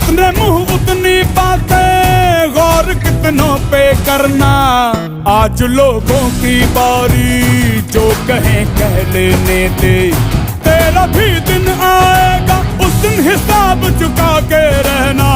जितने मुंह उतनी बातें, गौर कितनों पे करना। आज लोगों की बारी, जो कहें कह लेने दे। तेरा भी दिन आएगा, उस दिन हिसाब चुका के रहना।